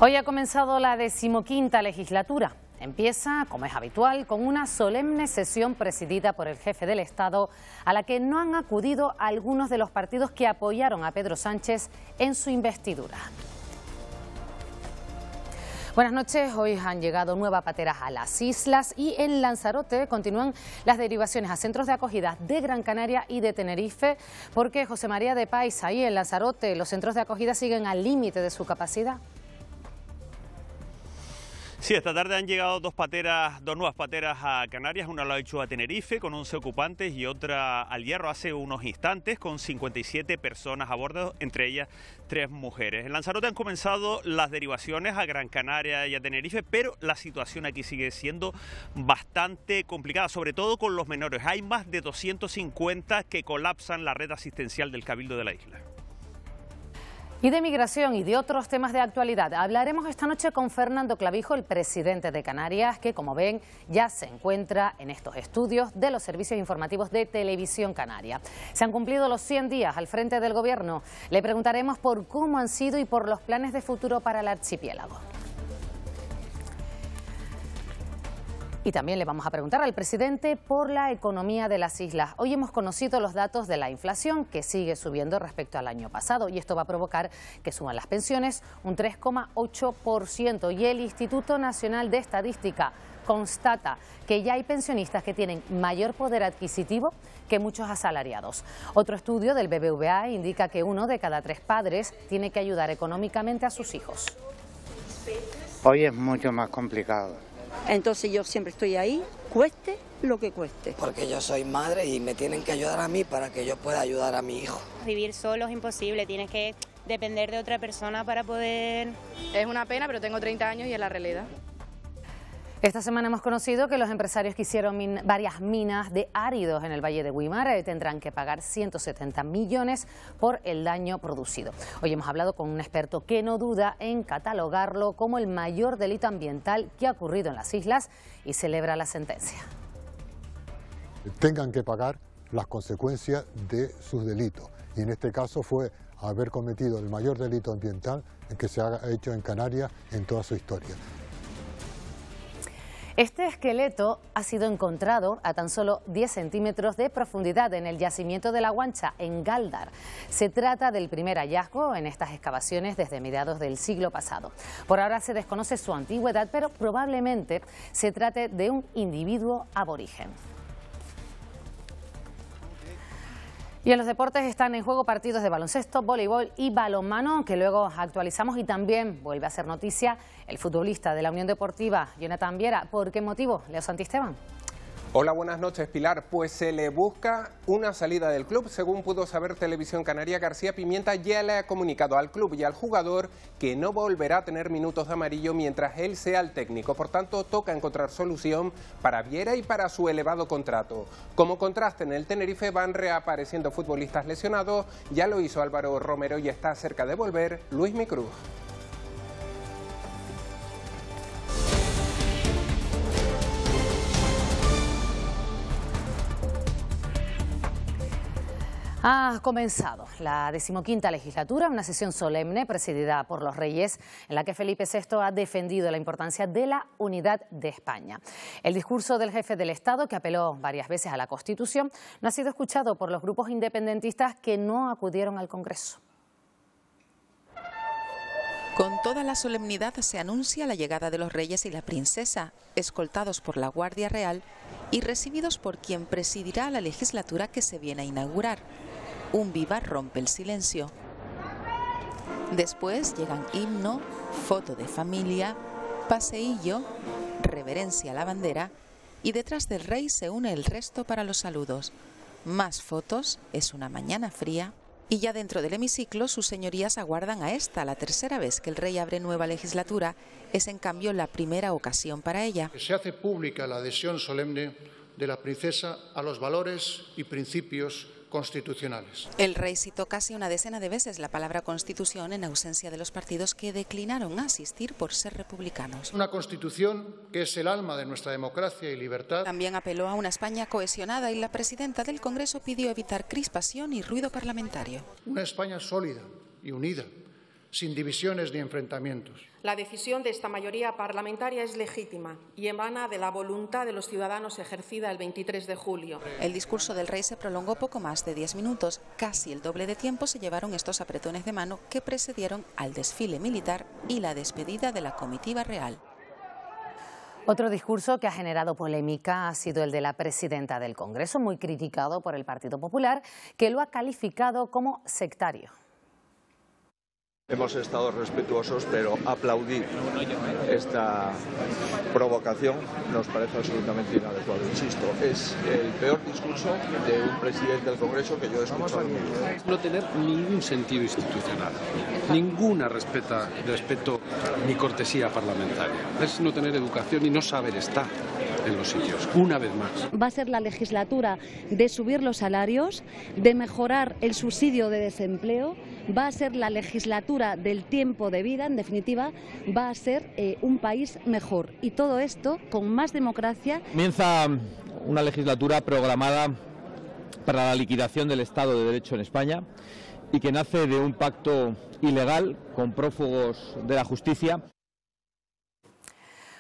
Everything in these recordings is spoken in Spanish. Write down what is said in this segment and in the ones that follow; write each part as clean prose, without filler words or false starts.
Hoy ha comenzado la 15ª legislatura. Empieza, como es habitual, con una solemne sesión presidida por el jefe del Estado, a la que no han acudido algunos de los partidos que apoyaron a Pedro Sánchez en su investidura. Buenas noches, hoy han llegado nuevas pateras a las islas y en Lanzarote continúan las derivaciones a centros de acogida de Gran Canaria y de Tenerife, porque José María de Pais, ahí en Lanzarote, los centros de acogida siguen al límite de su capacidad. Sí, esta tarde han llegado dos nuevas pateras a Canarias, una lo ha hecho a Tenerife con 11 ocupantes y otra al Hierro hace unos instantes con 57 personas a bordo, entre ellas 3 mujeres. En Lanzarote han comenzado las derivaciones a Gran Canaria y a Tenerife, pero la situación aquí sigue siendo bastante complicada, sobre todo con los menores. Hay más de 250 que colapsan la red asistencial del Cabildo de la isla. Y de migración y de otros temas de actualidad hablaremos esta noche con Fernando Clavijo, el presidente de Canarias, que como ven ya se encuentra en estos estudios de los servicios informativos de Televisión Canaria. Se han cumplido los 100 días al frente del gobierno. Le preguntaremos por cómo han sido y por los planes de futuro para el archipiélago. Y también le vamos a preguntar al presidente por la economía de las islas. Hoy hemos conocido los datos de la inflación, que sigue subiendo respecto al año pasado, y esto va a provocar que suban las pensiones un 3,8%. Y el Instituto Nacional de Estadística constata que ya hay pensionistas que tienen mayor poder adquisitivo que muchos asalariados. Otro estudio del BBVA indica que 1 de cada 3 padres tiene que ayudar económicamente a sus hijos. Hoy es mucho más complicado. Entonces yo siempre estoy ahí, cueste lo que cueste. Porque yo soy madre y me tienen que ayudar a mí para que yo pueda ayudar a mi hijo. Vivir solo es imposible, tienes que depender de otra persona para poder... Es una pena, pero tengo 30 años y es la realidad. Esta semana hemos conocido que los empresarios que hicieron varias minas de áridos en el Valle de Güímar tendrán que pagar 170 millones por el daño producido. Hoy hemos hablado con un experto que no duda en catalogarlo como el mayor delito ambiental que ha ocurrido en las islas y celebra la sentencia. Tengan que pagar las consecuencias de sus delitos. Y en este caso fue haber cometido el mayor delito ambiental que se ha hecho en Canarias en toda su historia. Este esqueleto ha sido encontrado a tan solo 10 centímetros de profundidad en el yacimiento de La Guancha, en Gáldar. Se trata del primer hallazgo en estas excavaciones desde mediados del siglo pasado. Por ahora se desconoce su antigüedad, pero probablemente se trate de un individuo aborigen. Y en los deportes están en juego partidos de baloncesto, voleibol y balonmano, que luego actualizamos, y también vuelve a ser noticia el futbolista de la Unión Deportiva, Jonathan Viera. ¿Por qué motivo, Leo Santisteban? Hola, buenas noches, Pilar. Pues se le busca una salida del club. Según pudo saber Televisión Canaria, García Pimienta ya le ha comunicado al club y al jugador que no volverá a tener minutos de amarillo mientras él sea el técnico. Por tanto, toca encontrar solución para Viera y para su elevado contrato. Como contraste, en el Tenerife van reapareciendo futbolistas lesionados. Ya lo hizo Álvaro Romero y está cerca de volver Luismi Cruz. Ha comenzado la 15ª legislatura, una sesión solemne presidida por los Reyes, en la que Felipe VI ha defendido la importancia de la unidad de España. El discurso del jefe del Estado, que apeló varias veces a la Constitución, no ha sido escuchado por los grupos independentistas que no acudieron al Congreso. Con toda la solemnidad se anuncia la llegada de los reyes y la princesa, escoltados por la Guardia Real y recibidos por quien presidirá la legislatura que se viene a inaugurar. Un viva rompe el silencio. Después llegan himno, foto de familia, paseillo, reverencia a la bandera y detrás del rey se une el resto para los saludos. Más fotos, es una mañana fría. Y ya dentro del hemiciclo, sus señorías aguardan a esta, la tercera vez que el rey abre nueva legislatura. Es en cambio la primera ocasión para ella. Se hace pública la adhesión solemne de la princesa a los valores y principios constitucionales. El rey citó casi una decena de veces la palabra constitución en ausencia de los partidos que declinaron a asistir por ser republicanos. Una constitución que es el alma de nuestra democracia y libertad. También apeló a una España cohesionada y la presidenta del Congreso pidió evitar crispación y ruido parlamentario. Una España sólida y unida, sin divisiones ni enfrentamientos. La decisión de esta mayoría parlamentaria es legítima y emana de la voluntad de los ciudadanos ejercida el 23 de julio. El discurso del rey se prolongó poco más de 10 minutos. Casi el doble de tiempo se llevaron estos apretones de mano que precedieron al desfile militar y la despedida de la comitiva real. Otro discurso que ha generado polémica ha sido el de la presidenta del Congreso, muy criticado por el Partido Popular, que lo ha calificado como sectario. Hemos estado respetuosos, pero aplaudir esta provocación nos parece absolutamente inadecuado. Insisto, es el peor discurso de un presidente del Congreso que yo he escuchado. No tener ningún sentido institucional, ninguna respeto ni cortesía parlamentaria. Es no tener educación y no saber estar en los sitios, una vez más. Va a ser la legislatura de subir los salarios, de mejorar el subsidio de desempleo, va a ser la legislatura del tiempo de vida, en definitiva, va a ser un país mejor. Y todo esto con más democracia. Comienza una legislatura programada para la liquidación del Estado de Derecho en España y que nace de un pacto ilegal con prófugos de la justicia.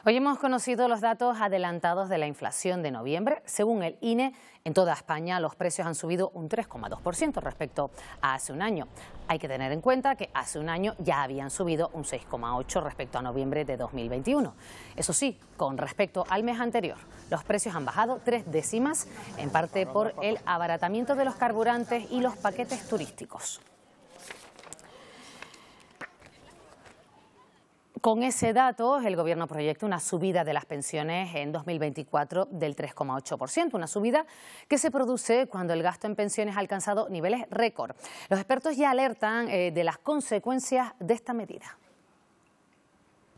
Hoy hemos conocido los datos adelantados de la inflación de noviembre. Según el INE, en toda España los precios han subido un 3,2% respecto a hace un año. Hay que tener en cuenta que hace un año ya habían subido un 6,8% respecto a noviembre de 2021. Eso sí, con respecto al mes anterior, los precios han bajado 3 décimas, en parte por el abaratamiento de los carburantes y los paquetes turísticos. Con ese dato, el Gobierno proyecta una subida de las pensiones en 2024 del 3,8%, una subida que se produce cuando el gasto en pensiones ha alcanzado niveles récord. Los expertos ya alertan de las consecuencias de esta medida.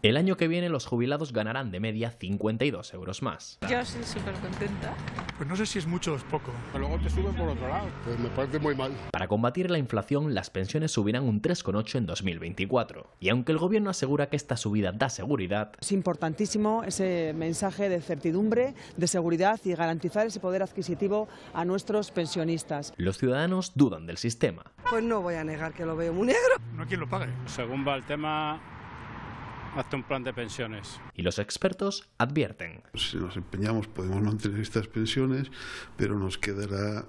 El año que viene los jubilados ganarán de media 52 euros más. Yo estoy súper contenta. Pues no sé si es mucho o es poco. Pero luego te suben por otro lado. Pues me parece muy mal. Para combatir la inflación, las pensiones subirán un 3,8% en 2024. Y aunque el Gobierno asegura que esta subida da seguridad... Es importantísimo ese mensaje de certidumbre, de seguridad y garantizar ese poder adquisitivo a nuestros pensionistas. Los ciudadanos dudan del sistema. Pues no voy a negar que lo veo muy negro. No hay quien lo pague. Según va el tema... Hazte un plan de pensiones. Y los expertos advierten. Si nos empeñamos podemos mantener estas pensiones, pero nos quedará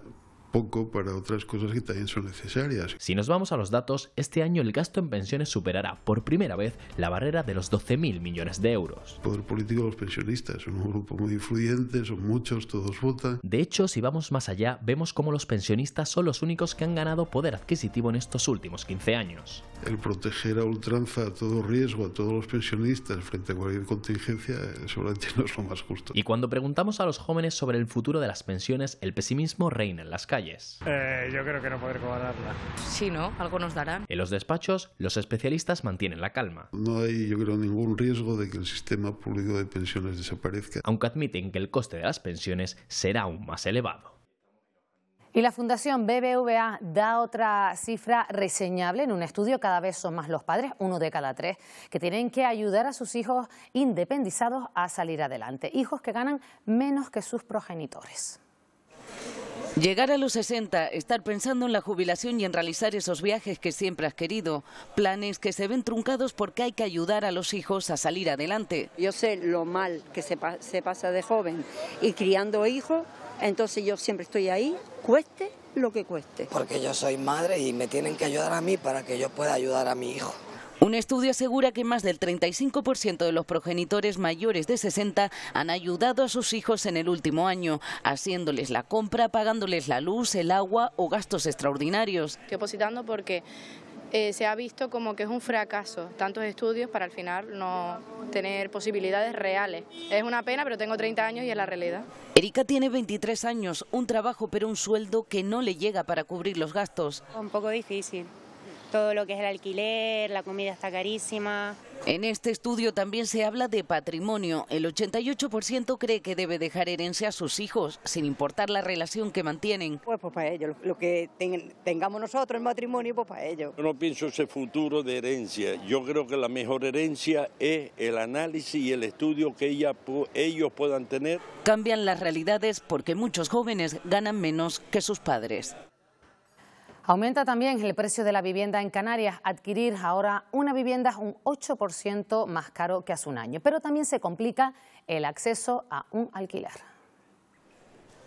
poco para otras cosas que también son necesarias. Si nos vamos a los datos, este año el gasto en pensiones superará por primera vez la barrera de los 12.000 millones de euros. El poder político de los pensionistas son un grupo muy influyente, son muchos, todos votan. De hecho, si vamos más allá, vemos cómo los pensionistas son los únicos que han ganado poder adquisitivo en estos últimos 15 años. El proteger a ultranza a todo riesgo, a todos los pensionistas frente a cualquier contingencia, seguramente no es lo más justo. Y cuando preguntamos a los jóvenes sobre el futuro de las pensiones, el pesimismo reina en las calles. Yo creo que no poder cobrarla. Sí, ¿no? Algo nos darán. En los despachos, los especialistas mantienen la calma. No hay, yo creo, ningún riesgo de que el sistema público de pensiones desaparezca. Aunque admiten que el coste de las pensiones será aún más elevado. Y la Fundación BBVA da otra cifra reseñable. En un estudio, cada vez son más los padres, 1 de cada 3, que tienen que ayudar a sus hijos independizados a salir adelante. Hijos que ganan menos que sus progenitores. Llegar a los 60, estar pensando en la jubilación y en realizar esos viajes que siempre has querido. Planes que se ven truncados porque hay que ayudar a los hijos a salir adelante. Yo sé lo mal que se pasa de joven y criando hijos, entonces yo siempre estoy ahí, cueste lo que cueste. Porque yo soy madre y me tienen que ayudar a mí para que yo pueda ayudar a mi hijo. Un estudio asegura que más del 35% de los progenitores mayores de 60 han ayudado a sus hijos en el último año, haciéndoles la compra, pagándoles la luz, el agua o gastos extraordinarios. Estoy opositando porque se ha visto como que es un fracaso tantos estudios para al final no tener posibilidades reales. Es una pena, pero tengo 30 años y es la realidad. Erika tiene 23 años, un trabajo pero un sueldo que no le llega para cubrir los gastos. Un poco difícil. Todo lo que es el alquiler, la comida está carísima. En este estudio también se habla de patrimonio. El 88% cree que debe dejar herencia a sus hijos, sin importar la relación que mantienen. Pues para ellos, lo que tengamos nosotros en matrimonio, pues para ellos. Yo no pienso ese futuro de herencia. Yo creo que la mejor herencia es el análisis y el estudio que ellos puedan tener. Cambian las realidades porque muchos jóvenes ganan menos que sus padres. Aumenta también el precio de la vivienda en Canarias. Adquirir ahora una vivienda es un 8% más caro que hace un año, pero también se complica el acceso a un alquiler.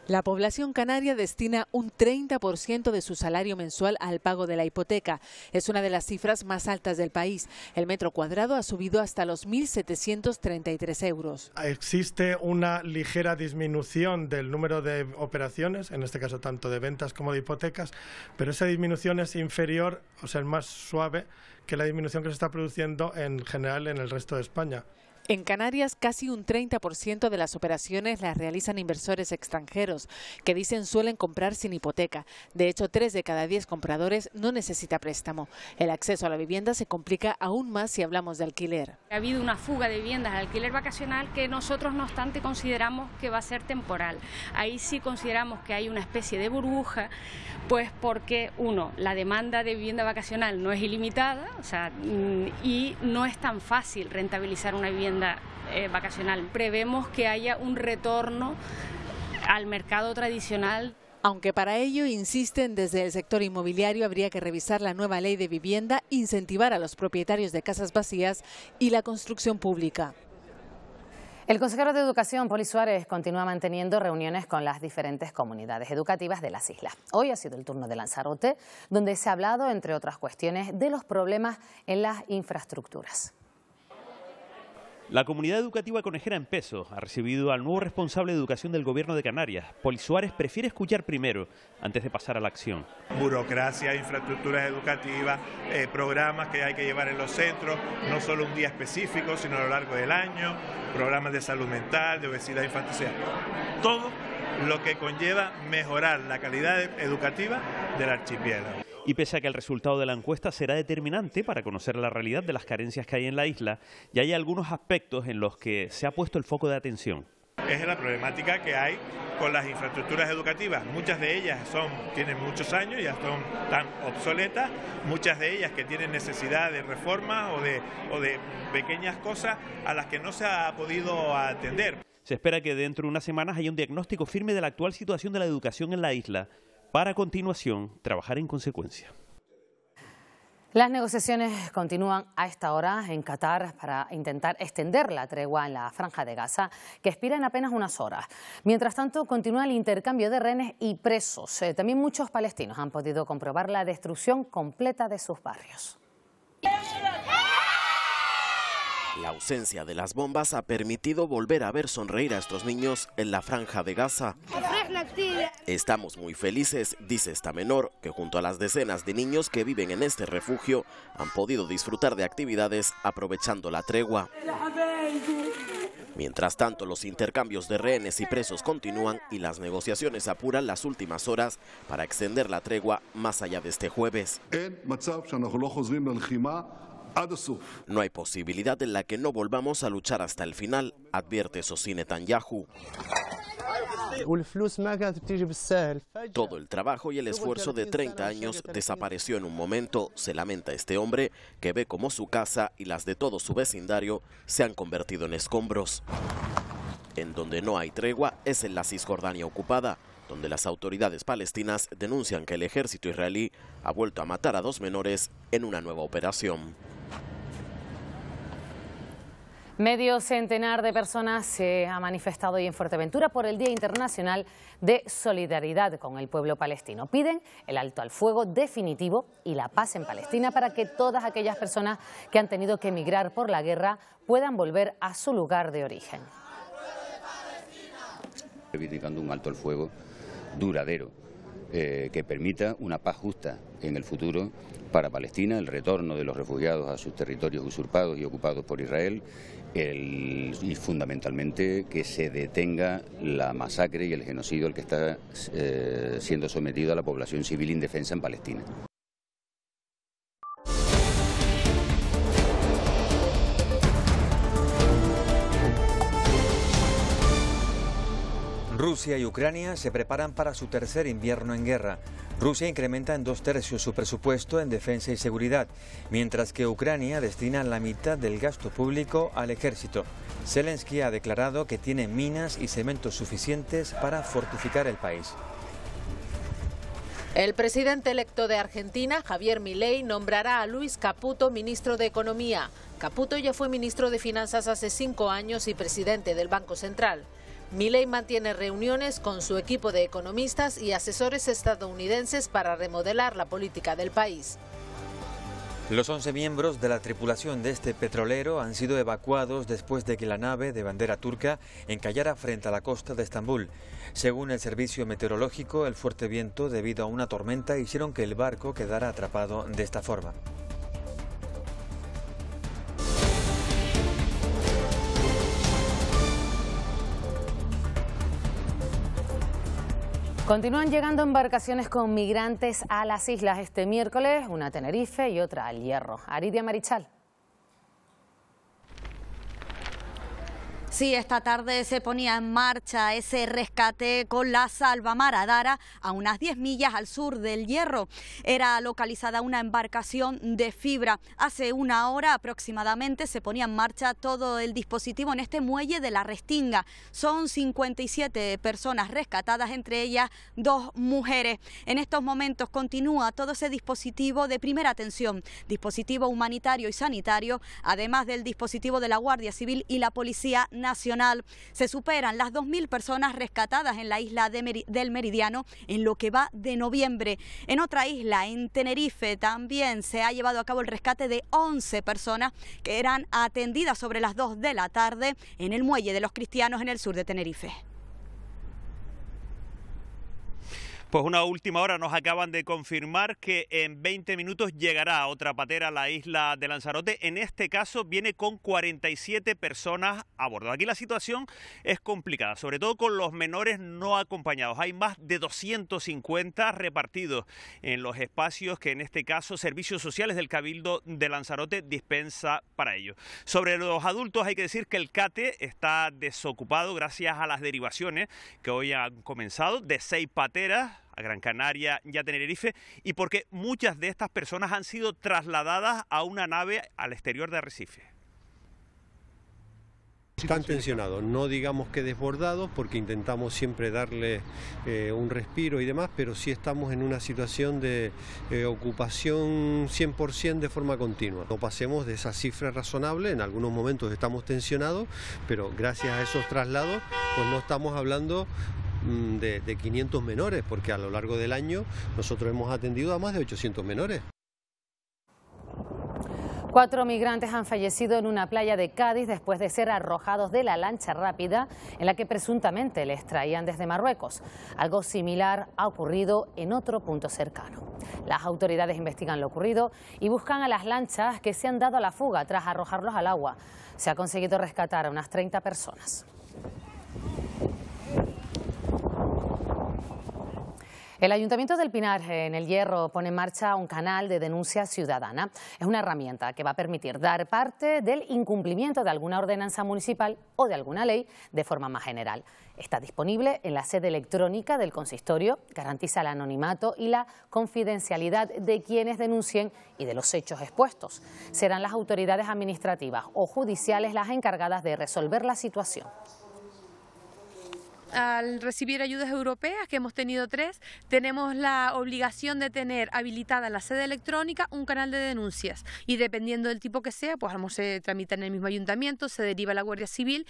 La población canaria destina un 30% de su salario mensual al pago de la hipoteca. Es una de las cifras más altas del país. El metro cuadrado ha subido hasta los 1.733 euros. Existe una ligera disminución del número de operaciones, en este caso tanto de ventas como de hipotecas, pero esa disminución es inferior, o sea, es más suave que la disminución que se está produciendo en general en el resto de España. En Canarias, casi un 30% de las operaciones las realizan inversores extranjeros, que dicen suelen comprar sin hipoteca. De hecho, 3 de cada 10 compradores no necesita préstamo. El acceso a la vivienda se complica aún más si hablamos de alquiler. Ha habido una fuga de viviendas al alquiler vacacional que nosotros, no obstante, consideramos que va a ser temporal. Ahí sí consideramos que hay una especie de burbuja, pues porque, uno, la demanda de vivienda vacacional no es ilimitada, o sea, y no es tan fácil rentabilizar una vivienda vacacional. Prevemos que haya un retorno al mercado tradicional. Aunque para ello, insisten desde el sector inmobiliario, habría que revisar la nueva ley de vivienda, incentivar a los propietarios de casas vacías y la construcción pública. El consejero de Educación, Poli Suárez, continúa manteniendo reuniones con las diferentes comunidades educativas de las islas. Hoy ha sido el turno de Lanzarote, donde se ha hablado, entre otras cuestiones, de los problemas en las infraestructuras. La comunidad educativa conejera en Peso ha recibido al nuevo responsable de educación del Gobierno de Canarias. Poli Suárez prefiere escuchar primero antes de pasar a la acción. Burocracia, infraestructuras educativas, programas que hay que llevar en los centros, no solo un día específico, sino a lo largo del año, programas de salud mental, de obesidad infantil, todo lo que conlleva mejorar la calidad educativa del archipiélago. Y pese a que el resultado de la encuesta será determinante para conocer la realidad de las carencias que hay en la isla, ya hay algunos aspectos en los que se ha puesto el foco de atención. Es la problemática que hay con las infraestructuras educativas. Muchas de ellas tienen muchos años, ya son tan obsoletas, muchas de ellas que tienen necesidad de reformas o de pequeñas cosas a las que no se ha podido atender. Se espera que dentro de unas semanas haya un diagnóstico firme de la actual situación de la educación en la isla, para a continuación trabajar en consecuencia. Las negociaciones continúan a esta hora en Qatar para intentar extender la tregua en la Franja de Gaza, que expira en apenas unas horas. Mientras tanto, continúa el intercambio de rehenes y presos. También muchos palestinos han podido comprobar la destrucción completa de sus barrios. La ausencia de las bombas ha permitido volver a ver sonreír a estos niños en la Franja de Gaza. Estamos muy felices, dice esta menor, que junto a las decenas de niños que viven en este refugio han podido disfrutar de actividades aprovechando la tregua. Mientras tanto, los intercambios de rehenes y presos continúan y las negociaciones apuran las últimas horas para extender la tregua más allá de este jueves. No hay posibilidad en la que no volvamos a luchar hasta el final, advierte Sosí Netanyahu. Todo el trabajo y el esfuerzo de 30 años desapareció en un momento, se lamenta este hombre, que ve cómo su casa y las de todo su vecindario se han convertido en escombros. En donde no hay tregua es en la Cisjordania ocupada, donde las autoridades palestinas denuncian que el ejército israelí ha vuelto a matar a 2 menores en una nueva operación. Medio centenar de personas se ha manifestado hoy en Fuerteventura por el Día Internacional de Solidaridad con el pueblo palestino. Piden el alto al fuego definitivo y la paz en Palestina para que todas aquellas personas que han tenido que emigrar por la guerra puedan volver a su lugar de origen. Reivindicando un alto al fuego duradero que permita una paz justa en el futuro para Palestina, el retorno de los refugiados a sus territorios usurpados y ocupados por Israel y fundamentalmente que se detenga la masacre y el genocidio al que está siendo sometida la población civil indefensa en Palestina. Rusia y Ucrania se preparan para su tercer invierno en guerra. Rusia incrementa en 2/3 su presupuesto en defensa y seguridad, mientras que Ucrania destina la mitad del gasto público al ejército. Zelensky ha declarado que tiene minas y cementos suficientes para fortificar el país. El presidente electo de Argentina, Javier Milei, nombrará a Luis Caputo ministro de Economía. Caputo ya fue ministro de Finanzas hace 5 años y presidente del Banco Central. Milei mantiene reuniones con su equipo de economistas y asesores estadounidenses para remodelar la política del país. Los 11 miembros de la tripulación de este petrolero han sido evacuados después de que la nave de bandera turca encallara frente a la costa de Estambul. Según el servicio meteorológico, el fuerte viento debido a una tormenta hicieron que el barco quedara atrapado de esta forma. Continúan llegando embarcaciones con migrantes a las islas este miércoles, una a Tenerife y otra al Hierro. Aridia Marichal. Sí, esta tarde se ponía en marcha ese rescate con la Salvamar Adara a unas 10 millas al sur del Hierro. Era localizada una embarcación de fibra. Hace una hora aproximadamente se ponía en marcha todo el dispositivo en este muelle de la Restinga. Son 57 personas rescatadas, entre ellas 2 mujeres. En estos momentos continúa todo ese dispositivo de primera atención, dispositivo humanitario y sanitario, además del dispositivo de la Guardia Civil y la Policía Nacional. Se superan las 2.000 personas rescatadas en la isla del Meridiano en lo que va de noviembre. En otra isla, en Tenerife, también se ha llevado a cabo el rescate de 11 personas que eran atendidas sobre las 2 de la tarde en el muelle de los Cristianos en el sur de Tenerife. Pues una última hora, nos acaban de confirmar que en 20 minutos llegará otra patera a la isla de Lanzarote. En este caso viene con 47 personas a bordo. Aquí la situación es complicada, sobre todo con los menores no acompañados. Hay más de 250 repartidos en los espacios que en este caso Servicios Sociales del Cabildo de Lanzarote dispensa para ello. Sobre los adultos hay que decir que el CATE está desocupado gracias a las derivaciones que hoy han comenzado de 6 pateras a Gran Canaria y a Tenerife, y porque muchas de estas personas han sido trasladadas a una nave al exterior de Arrecife. Están tensionados, no digamos que desbordados, porque intentamos siempre darle un respiro y demás, pero sí estamos en una situación de ocupación 100% de forma continua. No pasemos de esa cifra razonable, en algunos momentos estamos tensionados, pero gracias a esos traslados pues no estamos hablando de 500 menores, porque a lo largo del año nosotros hemos atendido a más de 800 menores. 4 migrantes han fallecido en una playa de Cádiz después de ser arrojados de la lancha rápida en la que presuntamente les traían desde Marruecos. Algo similar ha ocurrido en otro punto cercano. Las autoridades investigan lo ocurrido y buscan a las lanchas que se han dado a la fuga tras arrojarlos al agua. Se ha conseguido rescatar a unas 30 personas. El Ayuntamiento del Pinar, en el Hierro, pone en marcha un canal de denuncia ciudadana. Es una herramienta que va a permitir dar parte del incumplimiento de alguna ordenanza municipal o de alguna ley de forma más general. Está disponible en la sede electrónica del consistorio, garantiza el anonimato y la confidencialidad de quienes denuncien y de los hechos expuestos. Serán las autoridades administrativas o judiciales las encargadas de resolver la situación. Al recibir ayudas europeas, que hemos tenido 3, tenemos la obligación de tener habilitada en la sede electrónica un canal de denuncias y dependiendo del tipo que sea, pues a lo mejor se tramita en el mismo ayuntamiento, se deriva a la Guardia Civil.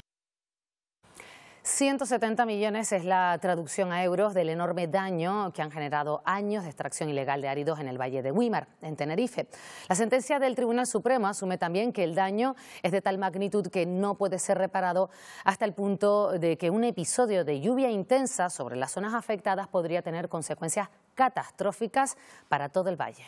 170 millones es la traducción a euros del enorme daño que han generado años de extracción ilegal de áridos en el Valle de Güímar, en Tenerife. La sentencia del Tribunal Supremo asume también que el daño es de tal magnitud que no puede ser reparado hasta el punto de que un episodio de lluvia intensa sobre las zonas afectadas podría tener consecuencias catastróficas para todo el valle.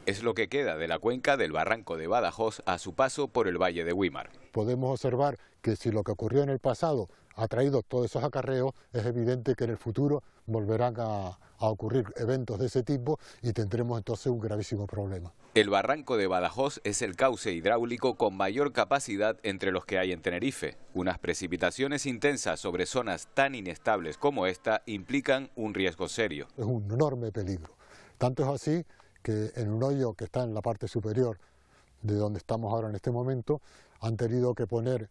Es lo que queda de la cuenca del barranco de Badajoz a su paso por el Valle de Güímar. Podemos observar que si lo que ocurrió en el pasado ha traído todos esos acarreos, es evidente que en el futuro volverán a ocurrir eventos de ese tipo y tendremos entonces un gravísimo problema. El barranco de Badajoz es el cauce hidráulico con mayor capacidad entre los que hay en Tenerife. Unas precipitaciones intensas sobre zonas tan inestables como esta implican un riesgo serio. Es un enorme peligro. Tanto es así que en un hoyo que está en la parte superior de donde estamos ahora en este momento, han tenido que poner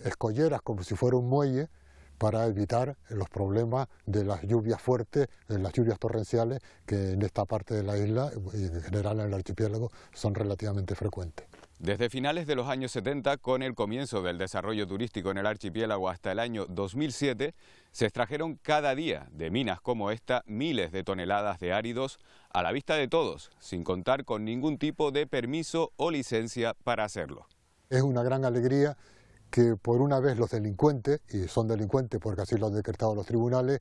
escolleras como si fuera un muelle para evitar los problemas de las lluvias fuertes, de las lluvias torrenciales, que en esta parte de la isla y en general en el archipiélago son relativamente frecuentes. Desde finales de los años 70, con el comienzo del desarrollo turístico en el archipiélago hasta el año 2007, se extrajeron cada día de minas como esta miles de toneladas de áridos a la vista de todos, sin contar con ningún tipo de permiso o licencia para hacerlo. Es una gran alegría que por una vez los delincuentes, y son delincuentes porque así lo han decretado los tribunales,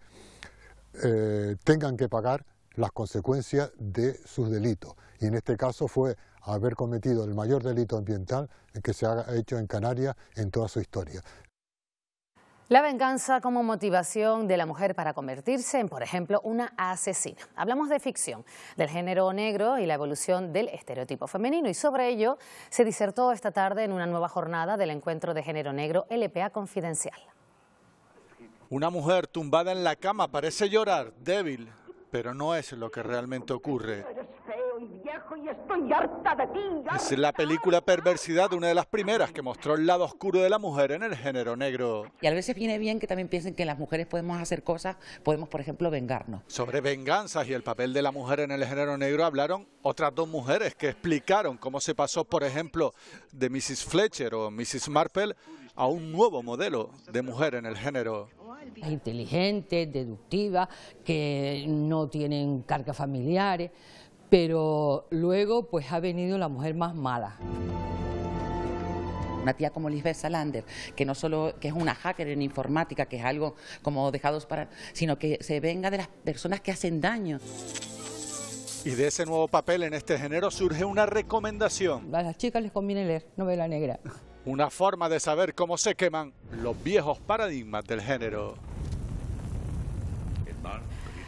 tengan que pagar las consecuencias de sus delitos. Y en este caso fue haber cometido el mayor delito ambiental que se ha hecho en Canarias en toda su historia. La venganza como motivación de la mujer para convertirse en, por ejemplo, una asesina. Hablamos de ficción, del género negro y la evolución del estereotipo femenino, y sobre ello se disertó esta tarde en una nueva jornada del encuentro de género negro LPA Confidencial. Una mujer tumbada en la cama parece llorar, débil, pero no es lo que realmente ocurre. Y estoy harta de ti. Es la película Perversidad, una de las primeras que mostró el lado oscuro de la mujer en el género negro. Y a veces viene bien que también piensen que las mujeres podemos hacer cosas, podemos, por ejemplo, vengarnos. Sobre venganzas y el papel de la mujer en el género negro hablaron otras dos mujeres que explicaron cómo se pasó, por ejemplo, de Mrs. Fletcher o Mrs. Marple a un nuevo modelo de mujer en el género. Inteligentes, deductivas, que no tienen cargas familiares, pero luego pues ha venido la mujer más mala. Una tía como Lisbeth Salander, que no solo que es una hacker en informática, que es algo como dejados para, sino que se venga de las personas que hacen daño. Y de ese nuevo papel en este género surge una recomendación. A las chicas les conviene leer novela negra. Una forma de saber cómo se queman los viejos paradigmas del género.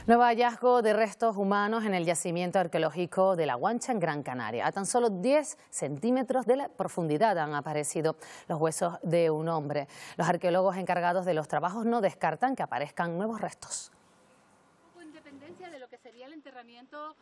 Nuevo hallazgo de restos humanos en el yacimiento arqueológico de La Guancha en Gran Canaria. A tan solo 10 centímetros de la profundidad han aparecido los huesos de un hombre. Los arqueólogos encargados de los trabajos no descartan que aparezcan nuevos restos. De lo que sería el enterramiento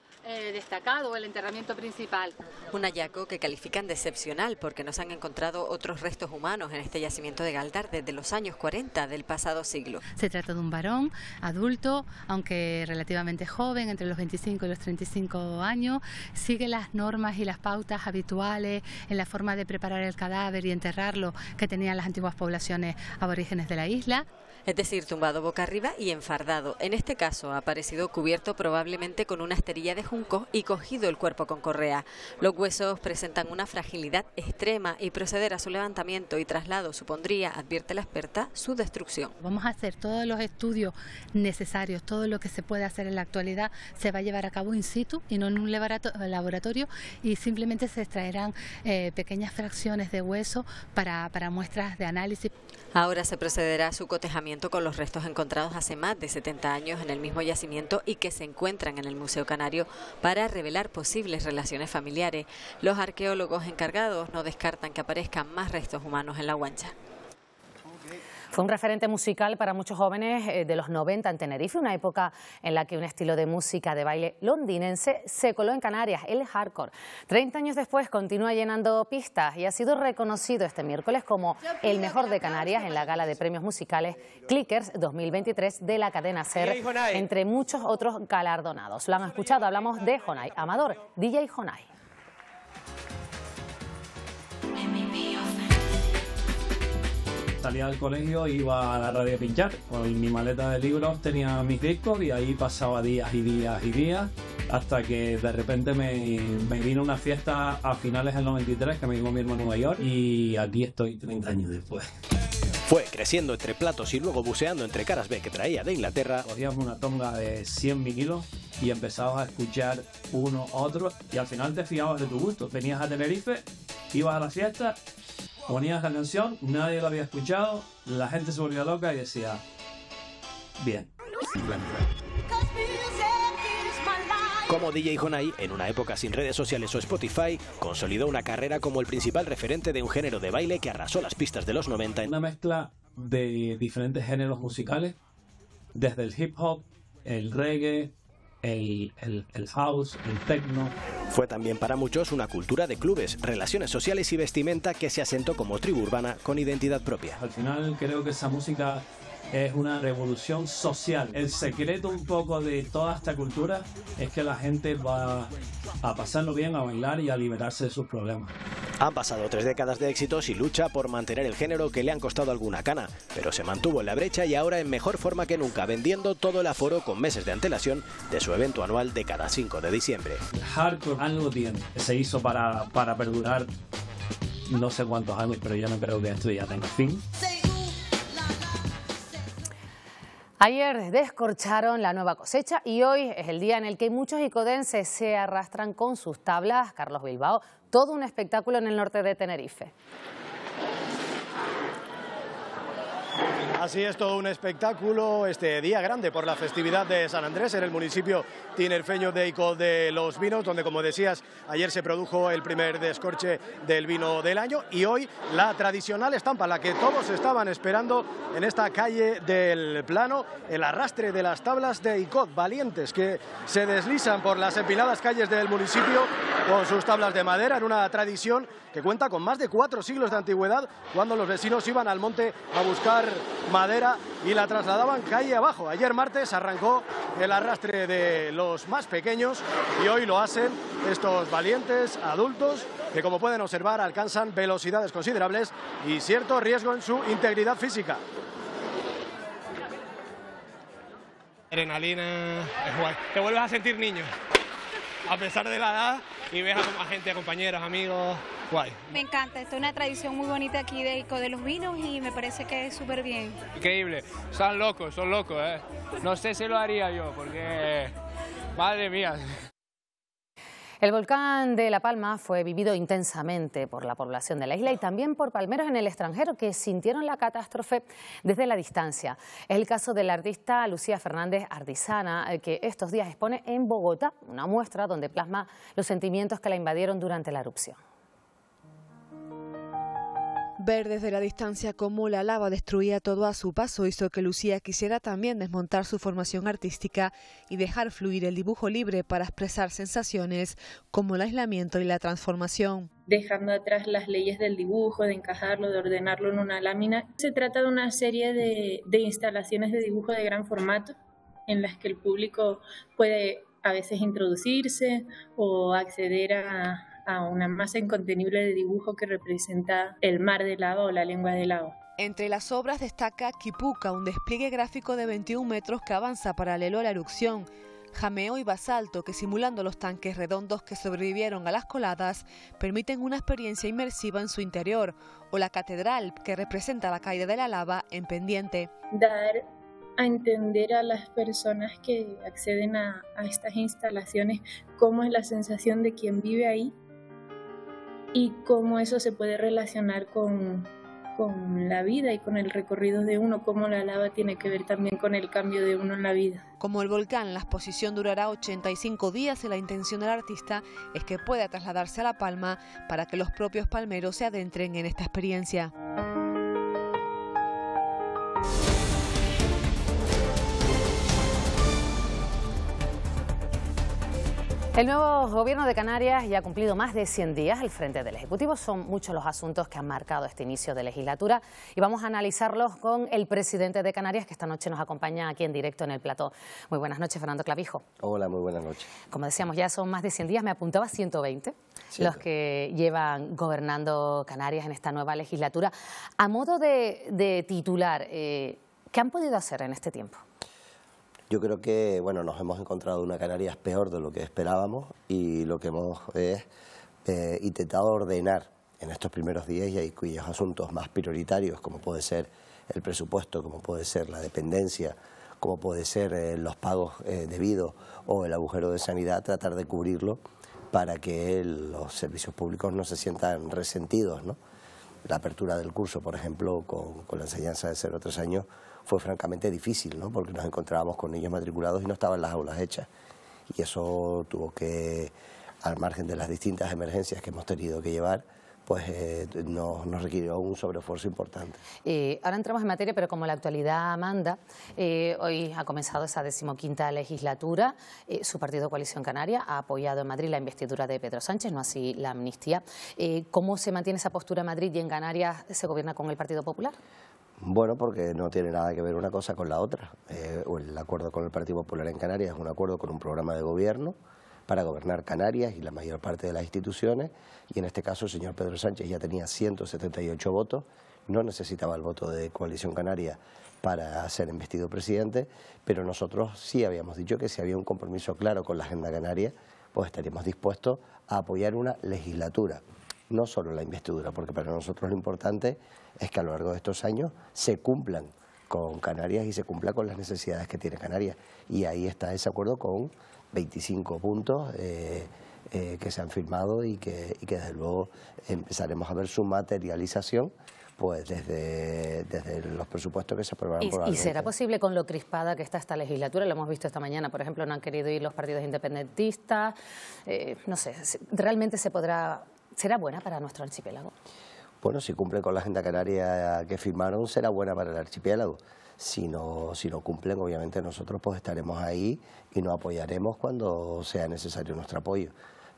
destacado, el enterramiento principal. Un hallazgo que califican de excepcional porque no se han encontrado otros restos humanos en este yacimiento de Galdar desde los años 40 del pasado siglo. Se trata de un varón adulto, aunque relativamente joven, entre los 25 y los 35 años, sigue las normas y las pautas habituales en la forma de preparar el cadáver y enterrarlo que tenían las antiguas poblaciones aborígenes de la isla. Es decir, tumbado boca arriba y enfardado. En este caso ha aparecido cubierto probablemente con una esterilla de juncos y cogido el cuerpo con correa. Los huesos presentan una fragilidad extrema y proceder a su levantamiento y traslado supondría, advierte la experta, su destrucción. Vamos a hacer todos los estudios necesarios, todo lo que se puede hacer en la actualidad se va a llevar a cabo in situ y no en un laboratorio, y simplemente se extraerán pequeñas fracciones de hueso para muestras de análisis. Ahora se procederá a su cotejamiento con los restos encontrados hace más de 70 años en el mismo yacimiento y que se encuentran en el Museo Canario para revelar posibles relaciones familiares. Los arqueólogos encargados no descartan que aparezcan más restos humanos en La Guancha. Fue un referente musical para muchos jóvenes de los 90 en Tenerife, una época en la que un estilo de música de baile londinense se coló en Canarias, el hardcore. 30 años después continúa llenando pistas y ha sido reconocido este miércoles como el mejor de Canarias en la gala de premios musicales Clickers 2023 de la cadena SER, entre muchos otros galardonados. Lo han escuchado, hablamos de Jonay Amador, DJ Jonay. Salía del colegio, iba a la radio a pinchar. Con mi maleta de libros tenía mis discos y ahí pasaba días y días y días hasta que de repente me vino una fiesta a finales del 93 que me llevó mi hermano a Nueva York y aquí estoy 30 años después. Fue creciendo entre platos y luego buceando entre caras B que traía de Inglaterra. Cogíamos una tonga de 100 vinilos y empezabas a escuchar uno, otro y al final te fiabas de tu gusto. Venías a Tenerife, ibas a la fiesta, ponías la canción, nadie lo había escuchado, la gente se volvía loca y decía, bien. Como DJ Jonay, en una época sin redes sociales o Spotify, consolidó una carrera como el principal referente de un género de baile que arrasó las pistas de los 90. Una mezcla de diferentes géneros musicales, desde el hip hop, el reggae, el house, el techno. Fue también para muchos una cultura de clubes, relaciones sociales y vestimenta que se asentó como tribu urbana con identidad propia. Al final creo que esa música es una revolución social. El secreto un poco de toda esta cultura es que la gente va a pasarlo bien, a bailar y a liberarse de sus problemas. Han pasado 3 décadas de éxitos y lucha por mantener el género que le han costado alguna cana, pero se mantuvo en la brecha y ahora en mejor forma que nunca, vendiendo todo el aforo con meses de antelación de su evento anual de cada 5 de diciembre. El hardcore algo tiene, se hizo para perdurar no sé cuántos años, pero yo no creo que esto ya tenga fin. Ayer descorcharon la nueva cosecha y hoy es el día en el que muchos icodenses se arrastran con sus tablas. Carlos Bilbao, todo un espectáculo en el norte de Tenerife. Así es, todo un espectáculo este día grande por la festividad de San Andrés en el municipio tinerfeño de Icod de los Vinos, donde, como decías, ayer se produjo el primer descorche del vino del año y hoy la tradicional estampa, la que todos estaban esperando en esta calle del Plano, el arrastre de las tablas de Icod, valientes que se deslizan por las empinadas calles del municipio con sus tablas de madera, en una tradición que cuenta con más de 4 siglos de antigüedad, cuando los vecinos iban al monte a buscar madera y la trasladaban calle abajo. Ayer martes arrancó el arrastre de los más pequeños y hoy lo hacen estos valientes adultos que, como pueden observar, alcanzan velocidades considerables y cierto riesgo en su integridad física. Adrenalina, es guay. Te vuelves a sentir niño, a pesar de la edad, y ves a gente, a compañeros, amigos, guay. Me encanta, esto es una tradición muy bonita aquí de Icod de los Vinos y me parece que es súper bien. Increíble, son locos, ¿eh? No sé si lo haría yo, porque, madre mía. El volcán de La Palma fue vivido intensamente por la población de la isla y también por palmeros en el extranjero que sintieron la catástrofe desde la distancia. Es el caso de la artista Lucía Fernández Ardizana, que estos días expone en Bogotá una muestra donde plasma los sentimientos que la invadieron durante la erupción. Ver desde la distancia cómo la lava destruía todo a su paso hizo que Lucía quisiera también desmontar su formación artística y dejar fluir el dibujo libre para expresar sensaciones como el aislamiento y la transformación. Dejando atrás las leyes del dibujo, de encajarlo, de ordenarlo en una lámina. Se trata de una serie de instalaciones de dibujo de gran formato en las que el público puede a veces introducirse o acceder a una masa incontenible de dibujo que representa el mar de lava o la lengua de lava. Entre las obras destaca Kipuka, un despliegue gráfico de 21 metros que avanza paralelo a la erupción. Jameo y basalto, que simulando los tanques redondos que sobrevivieron a las coladas, permiten una experiencia inmersiva en su interior. O la catedral, que representa la caída de la lava en pendiente. Dar a entender a las personas que acceden a estas instalaciones cómo es la sensación de quien vive ahí y cómo eso se puede relacionar con la vida y con el recorrido de uno, cómo la lava tiene que ver también con el cambio de uno en la vida. Como el volcán, la exposición durará 85 días y la intención del artista es que pueda trasladarse a La Palma para que los propios palmeros se adentren en esta experiencia. El nuevo gobierno de Canarias ya ha cumplido más de 100 días al frente del Ejecutivo. Son muchos los asuntos que han marcado este inicio de legislatura y vamos a analizarlos con el presidente de Canarias, que esta noche nos acompaña aquí en directo en el plató. Muy buenas noches, Fernando Clavijo. Hola, muy buenas noches. Como decíamos, ya son más de 100 días, me apuntaba 120 los que llevan gobernando Canarias en esta nueva legislatura. A modo de titular, ¿qué han podido hacer en este tiempo? Yo creo que nos hemos encontrado una Canarias peor de lo que esperábamos y lo que hemos intentado ordenar en estos primeros días y cuyos asuntos más prioritarios, como puede ser el presupuesto, como puede ser la dependencia, como puede ser los pagos debidos o el agujero de sanidad, tratar de cubrirlo para que los servicios públicos no se sientan resentidos, ¿no? La apertura del curso, por ejemplo, con la enseñanza de 0 a 3 años, fue francamente difícil, ¿no? Porque nos encontrábamos con niños matriculados y no estaban las aulas hechas. Y eso tuvo que, al margen de las distintas emergencias que hemos tenido que llevar, nos requirió un sobreesfuerzo importante. Ahora entramos en materia, pero como la actualidad manda, hoy ha comenzado esa 15ª legislatura. Su partido Coalición Canaria ha apoyado en Madrid la investidura de Pedro Sánchez, no así la amnistía. ¿Cómo se mantiene esa postura en Madrid y en Canarias se gobierna con el Partido Popular? Bueno, porque no tiene nada que ver una cosa con la otra. El acuerdo con el Partido Popular en Canarias es un acuerdo con un programa de gobierno para gobernar Canarias y la mayor parte de las instituciones, y en este caso el señor Pedro Sánchez ya tenía 178 votos, no necesitaba el voto de Coalición Canaria para ser investido presidente, pero nosotros sí habíamos dicho que si había un compromiso claro con la agenda canaria, pues estaríamos dispuestos a apoyar una legislatura, no solo la investidura, porque para nosotros lo importante es que a lo largo de estos años se cumplan con Canarias y se cumpla con las necesidades que tiene Canarias, y ahí está ese acuerdo con 25 puntos que se han firmado y que desde luego empezaremos a ver su materialización pues desde los presupuestos que se aprobaron por la ¿Y será posible con lo crispada que está esta legislatura? Lo hemos visto esta mañana, por ejemplo, no han querido ir los partidos independentistas, no sé, ¿realmente será buena para nuestro archipiélago? Bueno, si cumple con la agenda canaria que firmaron, será buena para el archipiélago. Si no cumplen, obviamente nosotros pues estaremos ahí y nos apoyaremos cuando sea necesario nuestro apoyo.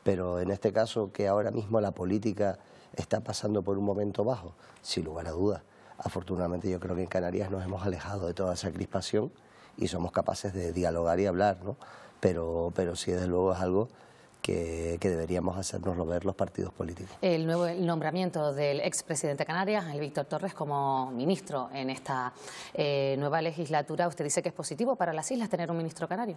Pero en este caso, que ahora mismo la política está pasando por un momento bajo, sin lugar a dudas. Afortunadamente yo creo que en Canarias nos hemos alejado de toda esa crispación y somos capaces de dialogar y hablar, ¿no? Pero sí, desde luego es algo que deberíamos hacérnoslo ver los partidos políticos. El nombramiento del expresidente de Canarias, el Víctor Torres, como ministro en esta nueva legislatura, ¿usted dice que es positivo para las islas tener un ministro canario?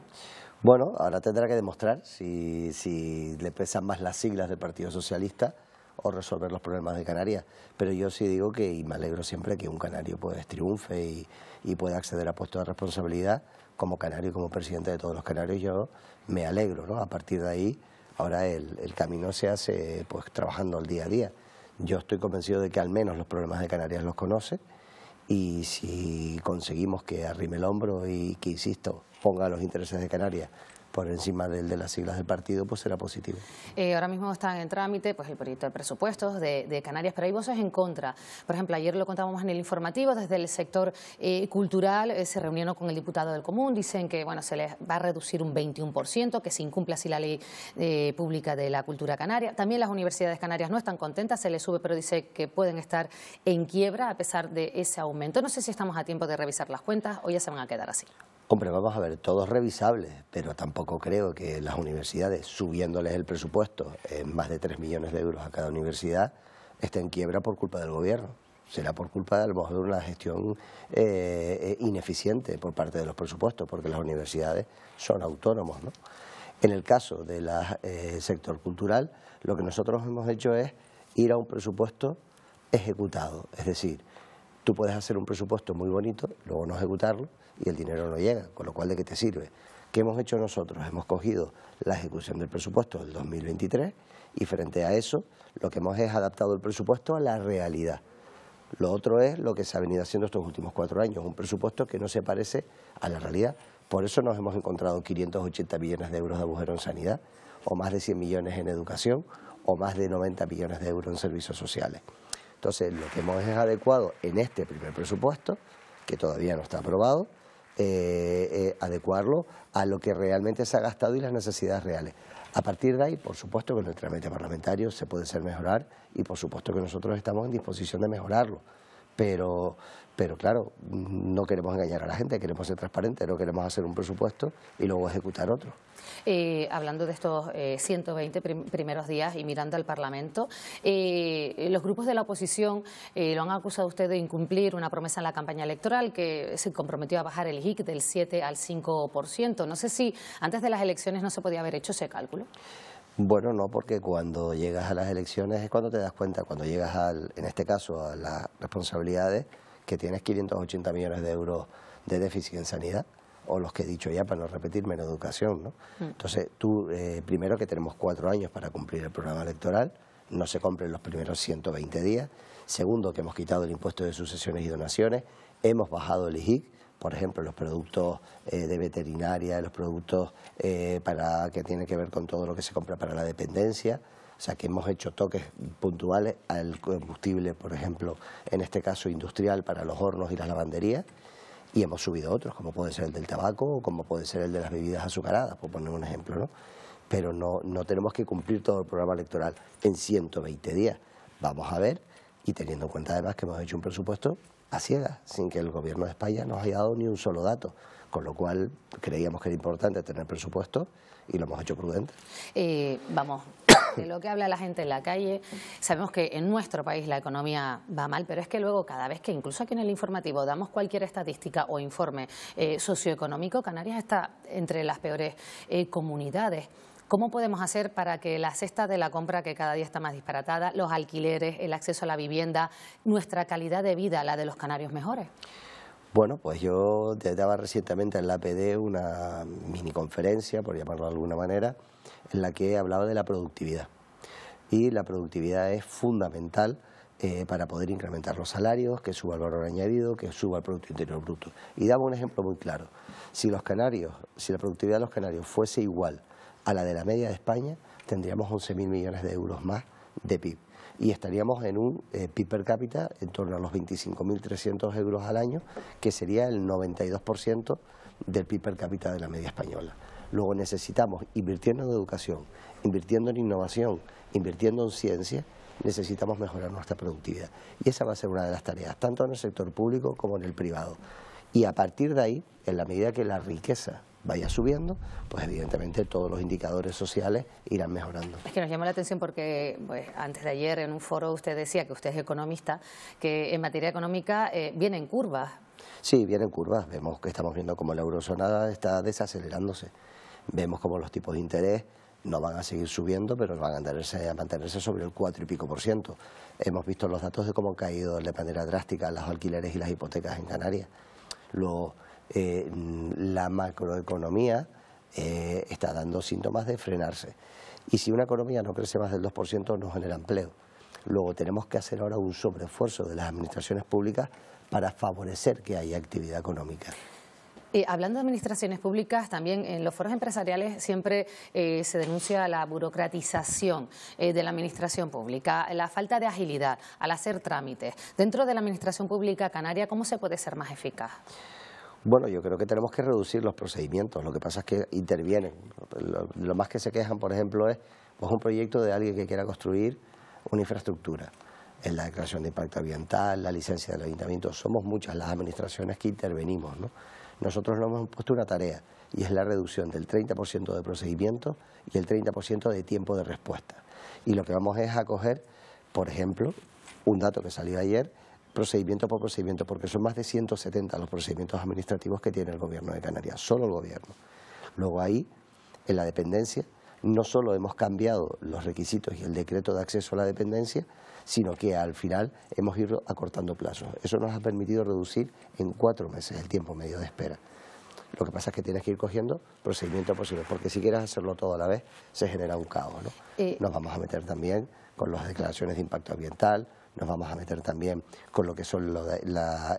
Bueno, ahora tendrá que demostrar si le pesan más las siglas del Partido Socialista o resolver los problemas de Canarias. Pero yo sí digo que, y me alegro siempre que un canario pues triunfe y pueda acceder a puestos de responsabilidad como canario y como presidente de todos los canarios. Yo me alegro, ¿no? A partir de ahí, ahora el camino se hace pues trabajando al día a día. Yo estoy convencido de que al menos los problemas de Canarias los conoce, y si conseguimos que arrime el hombro y que, insisto, ponga los intereses de Canarias por encima de las siglas del partido, pues será positivo. Ahora mismo están en trámite pues el proyecto de presupuestos de Canarias, pero hay voces en contra. Por ejemplo, ayer lo contábamos en el informativo, desde el sector cultural se reunieron con el diputado del Común, dicen que bueno, se les va a reducir un 21%, que se incumple así la ley pública de la cultura canaria. También las universidades canarias no están contentas, se les sube, pero dice que pueden estar en quiebra a pesar de ese aumento. No sé si estamos a tiempo de revisar las cuentas o ya se van a quedar así. Hombre, vamos a ver, todo es revisable, pero tampoco creo que las universidades, subiéndoles el presupuesto en más de 3 millones de euros a cada universidad, estén en quiebra por culpa del gobierno. Será por culpa de a lo mejor de una gestión ineficiente por parte de los presupuestos, porque las universidades son autónomos, ¿no? En el caso del sector cultural, lo que nosotros hemos hecho es ir a un presupuesto ejecutado, es decir, tú puedes hacer un presupuesto muy bonito, luego no ejecutarlo y el dinero no llega, con lo cual ¿de qué te sirve? ¿Qué hemos hecho nosotros? Hemos cogido la ejecución del presupuesto del 2023 y frente a eso lo que hemos es adaptado el presupuesto a la realidad. Lo otro es lo que se ha venido haciendo estos últimos 4 años, un presupuesto que no se parece a la realidad. Por eso nos hemos encontrado 580 millones de euros de agujero en sanidad, o más de 100 millones en educación, o más de 90 millones de euros en servicios sociales. Entonces, lo que hemos es adecuado en este primer presupuesto, que todavía no está aprobado, adecuarlo a lo que realmente se ha gastado y las necesidades reales. A partir de ahí, por supuesto que en el trámite parlamentario se puede mejorar y por supuesto que nosotros estamos en disposición de mejorarlo. Pero claro, no queremos engañar a la gente, queremos ser transparentes, no queremos hacer un presupuesto y luego ejecutar otro. Hablando de estos 120 primeros días y mirando al Parlamento, los grupos de la oposición lo han acusado a usted de incumplir una promesa en la campaña electoral, que se comprometió a bajar el IGIC del 7 al 5%. No sé si antes de las elecciones no se podía haber hecho ese cálculo. Bueno, no, porque cuando llegas a las elecciones es cuando te das cuenta, cuando llegas en este caso a las responsabilidades, que tienes 580 millones de euros de déficit en sanidad, o los que he dicho ya para no repetirme en educación, ¿no? Entonces, primero que tenemos 4 años para cumplir el programa electoral, no se cumplen los primeros 120 días. Segundo, que hemos quitado el impuesto de sucesiones y donaciones, hemos bajado el IGIC, por ejemplo, los productos de veterinaria, los productos que tienen que ver con todo lo que se compra para la dependencia. O sea, que hemos hecho toques puntuales al combustible, por ejemplo, en este caso industrial para los hornos y las lavanderías, y hemos subido otros, como puede ser el del tabaco o como puede ser el de las bebidas azucaradas, por poner un ejemplo, ¿no? Pero no tenemos que cumplir todo el programa electoral en 120 días. Vamos a ver, y teniendo en cuenta además que hemos hecho un presupuesto a ciegas, sin que el Gobierno de España nos haya dado ni un solo dato, con lo cual creíamos que era importante tener presupuesto y lo hemos hecho prudente. Vamos, de lo que habla la gente en la calle, sabemos que en nuestro país la economía va mal, pero es que luego cada vez que incluso aquí en el informativo damos cualquier estadística o informe socioeconómico, Canarias está entre las peores comunidades. ¿Cómo podemos hacer para que la cesta de la compra, que cada día está más disparatada, los alquileres, el acceso a la vivienda, nuestra calidad de vida, la de los canarios, mejore? Bueno, pues yo daba recientemente en la APD una mini conferencia, por llamarlo de alguna manera, en la que hablaba de la productividad. Y la productividad es fundamental para poder incrementar los salarios, que suba el valor añadido, que suba el Producto Interior Bruto. Y daba un ejemplo muy claro. Si la productividad de los canarios fuese igual a la de la media de España, tendríamos 11.000 millones de euros más de PIB. Y estaríamos en un PIB per cápita en torno a los 25.300 euros al año, que sería el 92% del PIB per cápita de la media española. Luego necesitamos, invirtiendo en educación, invirtiendo en innovación, invirtiendo en ciencia, necesitamos mejorar nuestra productividad. Y esa va a ser una de las tareas, tanto en el sector público como en el privado. Y a partir de ahí, en la medida que la riqueza vaya subiendo, pues evidentemente todos los indicadores sociales irán mejorando. Es que nos llamó la atención porque pues, antes de ayer en un foro usted decía, que usted es economista, que en materia económica viene en curvas. Sí, viene en curvas. Vemos que estamos viendo cómo la eurozona está desacelerándose. Vemos cómo los tipos de interés no van a seguir subiendo, pero van a mantenerse sobre el 4 y pico %. Hemos visto los datos de cómo han caído de manera drástica los alquileres y las hipotecas en Canarias. La macroeconomía está dando síntomas de frenarse. Y si una economía no crece más del 2%, no genera empleo. Luego tenemos que hacer ahora un sobreesfuerzo de las administraciones públicas para favorecer que haya actividad económica. Hablando de administraciones públicas, también en los foros empresariales siempre se denuncia la burocratización de la administración pública, la falta de agilidad al hacer trámites. Dentro de la administración pública canaria, ¿cómo se puede ser más eficaz? Bueno, yo creo que tenemos que reducir los procedimientos. Lo que pasa es que intervienen. Lo más que se quejan, por ejemplo, es pues, un proyecto de alguien que quiera construir una infraestructura. En la declaración de impacto ambiental, la licencia del ayuntamiento. Somos muchas las administraciones que intervenimos, ¿no? Nosotros nos hemos puesto una tarea y es la reducción del 30% de procedimientos y el 30% de tiempo de respuesta. Y lo que vamos es a coger, por ejemplo, un dato que salió ayer, procedimiento por procedimiento, porque son más de 170 los procedimientos administrativos que tiene el Gobierno de Canarias, solo el Gobierno. Luego ahí, en la dependencia, no solo hemos cambiado los requisitos y el decreto de acceso a la dependencia, sino que al final hemos ido acortando plazos. Eso nos ha permitido reducir en 4 meses el tiempo medio de espera. Lo que pasa es que tienes que ir cogiendo procedimiento a procedimiento, porque si quieres hacerlo todo a la vez, se genera un caos, ¿no? Nos vamos a meter también con las declaraciones de impacto ambiental, nos vamos a meter también con lo que son la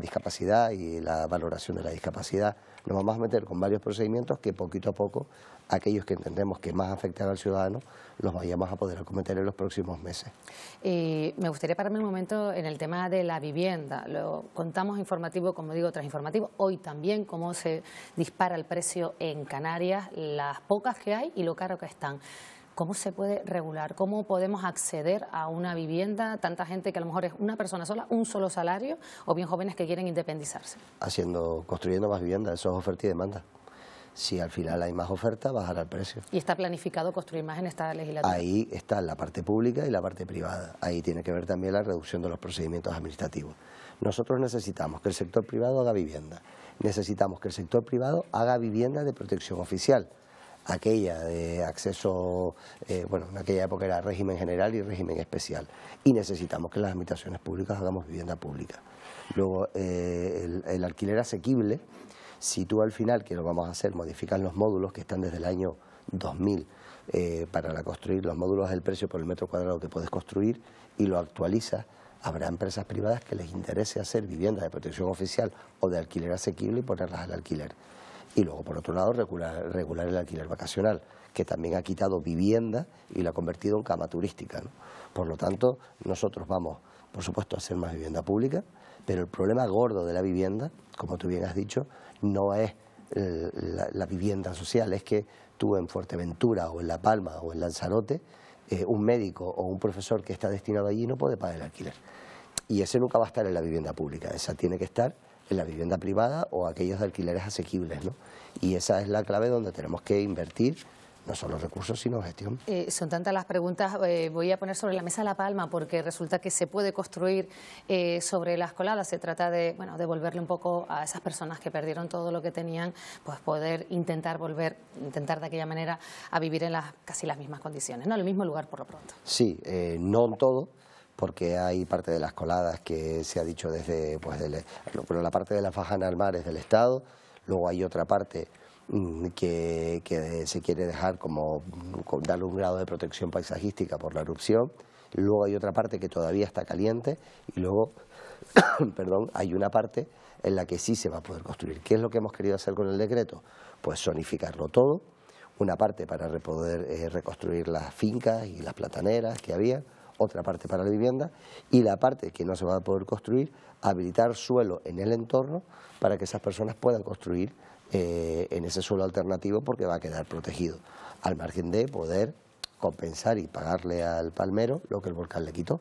discapacidad y la valoración de la discapacidad. Nos vamos a meter con varios procedimientos que poquito a poco, aquellos que entendemos que más afectan al ciudadano, los vayamos a poder acometer en los próximos meses. Me gustaría pararme un momento en el tema de la vivienda. Lo contamos informativo, como digo, tras informativo. Hoy también cómo se dispara el precio en Canarias, las pocas que hay y lo caro que están. ¿Cómo se puede regular? ¿Cómo podemos acceder a una vivienda? Tanta gente que a lo mejor es una persona sola, un solo salario, o bien jóvenes que quieren independizarse. Construyendo más viviendas, eso es oferta y demanda. Si al final hay más oferta, bajará el precio. ¿Y está planificado construir más en esta legislatura? Ahí está la parte pública y la parte privada. Ahí tiene que ver también la reducción de los procedimientos administrativos. Nosotros necesitamos que el sector privado haga vivienda. Necesitamos que el sector privado haga vivienda de protección oficial. Aquella de acceso, en aquella época era régimen general y régimen especial. Y necesitamos que las administraciones públicas hagamos vivienda pública. Luego, el alquiler asequible, si tú al final, que lo vamos a hacer, modifican los módulos que están desde el año 2000 para construir los módulos del precio por el metro cuadrado que puedes construir y lo actualizas, habrá empresas privadas que les interese hacer viviendas de protección oficial o de alquiler asequible y ponerlas al alquiler. Y luego, por otro lado, regular el alquiler vacacional, que también ha quitado vivienda y lo ha convertido en cama turística, ¿no? Por lo tanto, nosotros vamos, por supuesto, a hacer más vivienda pública, pero el problema gordo de la vivienda, como tú bien has dicho, no es la vivienda social, es que tú en Fuerteventura o en La Palma o en Lanzarote, un médico o un profesor que está destinado allí no puede pagar el alquiler. Y ese nunca va a estar en la vivienda pública, esa tiene que estar en la vivienda privada o aquellos de alquileres asequibles, ¿no? Y esa es la clave donde tenemos que invertir, no solo recursos, sino gestión. Son tantas las preguntas, voy a poner sobre la mesa la palma, porque resulta que se puede construir sobre las coladas. Se trata de, bueno, devolverle un poco a esas personas que perdieron todo lo que tenían, pues poder intentar de aquella manera a vivir en casi las mismas condiciones, ¿no? En el mismo lugar por lo pronto. Sí, no en todo, porque hay parte de las coladas que se ha dicho desde, pues, pero la parte de la Fajana al mar es del Estado, luego hay otra parte que se quiere dejar como darle un grado de protección paisajística por la erupción, luego hay otra parte que todavía está caliente y luego, perdón, hay una parte en la que sí se va a poder construir. ¿Qué es lo que hemos querido hacer con el decreto? Pues zonificarlo todo, una parte para poder reconstruir las fincas y las plataneras que había, otra parte para la vivienda y la parte que no se va a poder construir, habilitar suelo en el entorno para que esas personas puedan construir en ese suelo alternativo porque va a quedar protegido, al margen de poder compensar y pagarle al palmero lo que el volcán le quitó.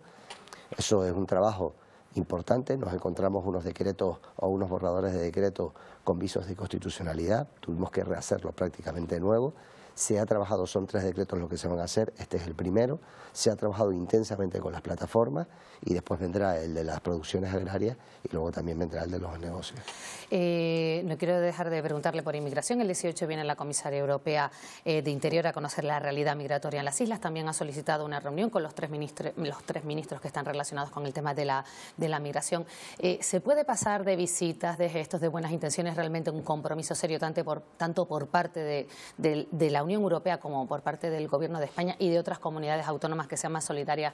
Eso es un trabajo importante, nos encontramos unos decretos o unos borradores de decretos con visos de inconstitucionalidad, tuvimos que rehacerlos prácticamente de nuevo. Se ha trabajado, son 3 decretos los que se van a hacer, este es el primero, se ha trabajado intensamente con las plataformas y después vendrá el de las producciones agrarias y luego también vendrá el de los negocios. No quiero dejar de preguntarle por inmigración. El 18 viene la comisaria europea de Interior a conocer la realidad migratoria en las islas. También ha solicitado una reunión con los tres ministros que están relacionados con el tema de la migración. ¿Se puede pasar de visitas, de gestos, de buenas intenciones, realmente un compromiso serio tanto por parte de la Unión Europea como por parte del Gobierno de España y de otras comunidades autónomas que sean más solidarias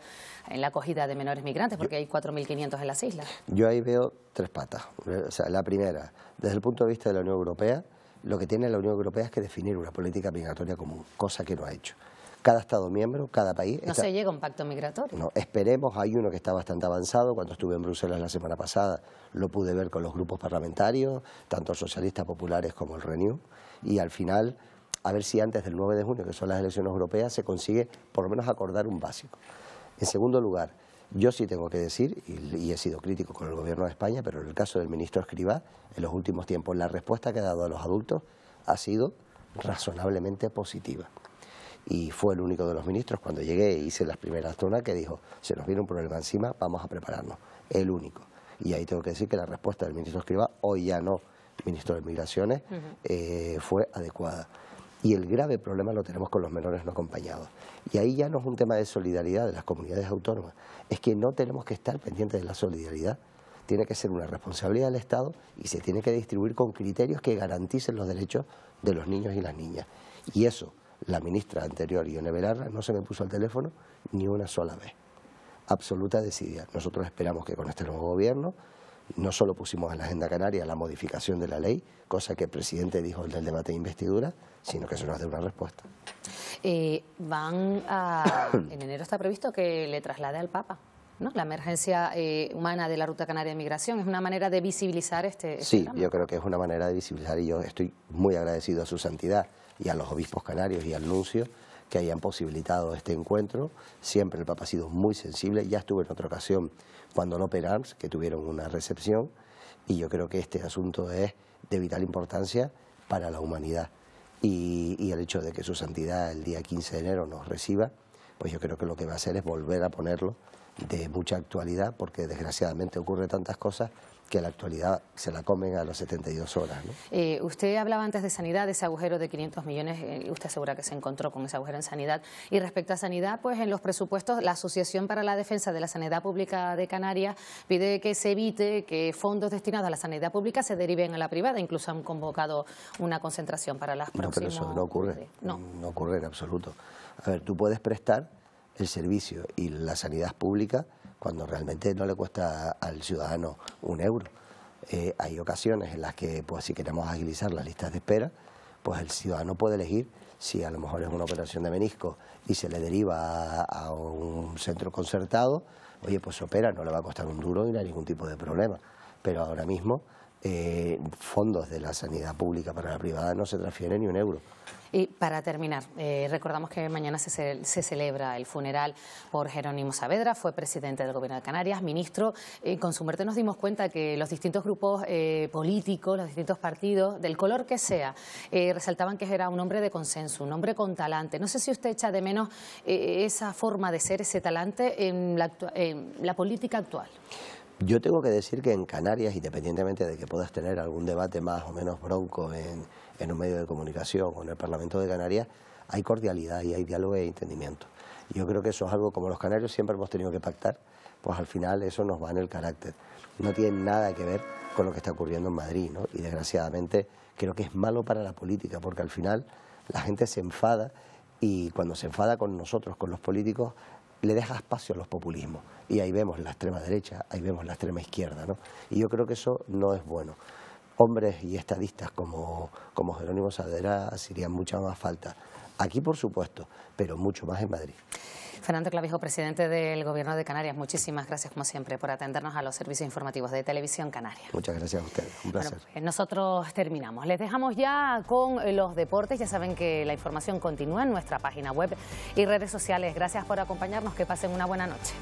en la acogida de menores migrantes, porque hay 4.500 en las islas? Yo ahí veo 3 patas. O sea, la primera, desde el punto de vista de la Unión Europea, lo que tiene la Unión Europea es que definir una política migratoria común, cosa que no ha hecho. Cada Estado miembro, cada país... No se llega a un pacto migratorio. No, esperemos, hay uno que está bastante avanzado. Cuando estuve en Bruselas la semana pasada lo pude ver con los grupos parlamentarios, tanto socialistas populares como el Renew, y al final, a ver si antes del 9 de junio, que son las elecciones europeas, se consigue por lo menos acordar un básico. En segundo lugar, yo sí tengo que decir, y he sido crítico con el Gobierno de España, pero en el caso del ministro Escrivá, en los últimos tiempos la respuesta que ha dado a los adultos ha sido razonablemente positiva. Y fue el único de los ministros, cuando llegué e hice las primeras zonas, que dijo, se nos viene un problema encima, vamos a prepararnos. El único. Y ahí tengo que decir que la respuesta del ministro Escrivá, hoy ya no ministro de Migraciones, fue adecuada. Y el grave problema lo tenemos con los menores no acompañados. Y ahí ya no es un tema de solidaridad de las comunidades autónomas, es que no tenemos que estar pendientes de la solidaridad. Tiene que ser una responsabilidad del Estado y se tiene que distribuir con criterios que garanticen los derechos de los niños y las niñas. Y eso, la ministra anterior, Ione Belarra, no se me puso al teléfono ni una sola vez. Absoluta decidida. Nosotros esperamos que con este nuevo gobierno no solo pusimos en la agenda canaria la modificación de la ley, cosa que el presidente dijo en el debate de investidura, sino que se nos dé una respuesta. En enero está previsto que le traslade al Papa, ¿no? La emergencia humana de la Ruta Canaria de Migración. ¿Es una manera de visibilizar este Sí, drama? yo creo que es una manera de visibilizar y yo estoy muy agradecido a su santidad y a los obispos canarios y al nuncio que hayan posibilitado este encuentro. Siempre el Papa ha sido muy sensible. Ya estuve en otra ocasión cuando López Arms, que tuvieron una recepción, y yo creo que este asunto es de vital importancia para la humanidad. Y el hecho de que su santidad el día 15 de enero nos reciba, pues yo creo que lo que va a hacer es volver a ponerlo de mucha actualidad, porque desgraciadamente ocurre tantas cosas que la actualidad se la comen a las 72 horas, ¿no? Usted hablaba antes de sanidad, de ese agujero de 500 millones, usted asegura que se encontró con ese agujero en sanidad. Y respecto a sanidad, pues en los presupuestos, la Asociación para la Defensa de la Sanidad Pública de Canarias pide que se evite que fondos destinados a la sanidad pública se deriven a la privada. Incluso han convocado una concentración para las próximas... No, pero eso no ocurre, no ocurre en absoluto. A ver, tú puedes prestar el servicio y la sanidad pública cuando realmente no le cuesta al ciudadano un euro. Hay ocasiones en las que, pues, si queremos agilizar las listas de espera, pues el ciudadano puede elegir si a lo mejor es una operación de menisco y se le deriva a un centro concertado, oye, pues se opera, no le va a costar un duro y no hay ningún tipo de problema. Pero ahora mismo fondos de la sanidad pública para la privada no se transfiere ni un euro. Y para terminar, recordamos que mañana se celebra el funeral por Jerónimo Saavedra, fue presidente del Gobierno de Canarias, ministro. Con su muerte nos dimos cuenta que los distintos grupos políticos, los distintos partidos, del color que sea, resaltaban que era un hombre de consenso, un hombre con talante. No sé si usted echa de menos esa forma de ser, ese talante en la política actual. Yo tengo que decir que en Canarias, independientemente de que puedas tener algún debate más o menos bronco en un medio de comunicación o en el Parlamento de Canarias, hay cordialidad y hay diálogo e entendimiento. Y yo creo que eso es algo, como los canarios siempre hemos tenido que pactar, pues al final eso nos va en el carácter. No tiene nada que ver con lo que está ocurriendo en Madrid, ¿no? Y desgraciadamente creo que es malo para la política, porque al final la gente se enfada y cuando se enfada con nosotros, con los políticos, le deja espacio a los populismos. Y ahí vemos la extrema derecha, ahí vemos la extrema izquierda, ¿no? Y yo creo que eso no es bueno. Hombres y estadistas como Jerónimo Saavedra harían mucha más falta. Aquí, por supuesto, pero mucho más en Madrid. Fernando Clavijo, presidente del Gobierno de Canarias, muchísimas gracias, como siempre, por atendernos a los servicios informativos de Televisión Canaria. Muchas gracias a ustedes, un placer. Bueno, nosotros terminamos. Les dejamos ya con los deportes. Ya saben que la información continúa en nuestra página web y redes sociales. Gracias por acompañarnos. Que pasen una buena noche.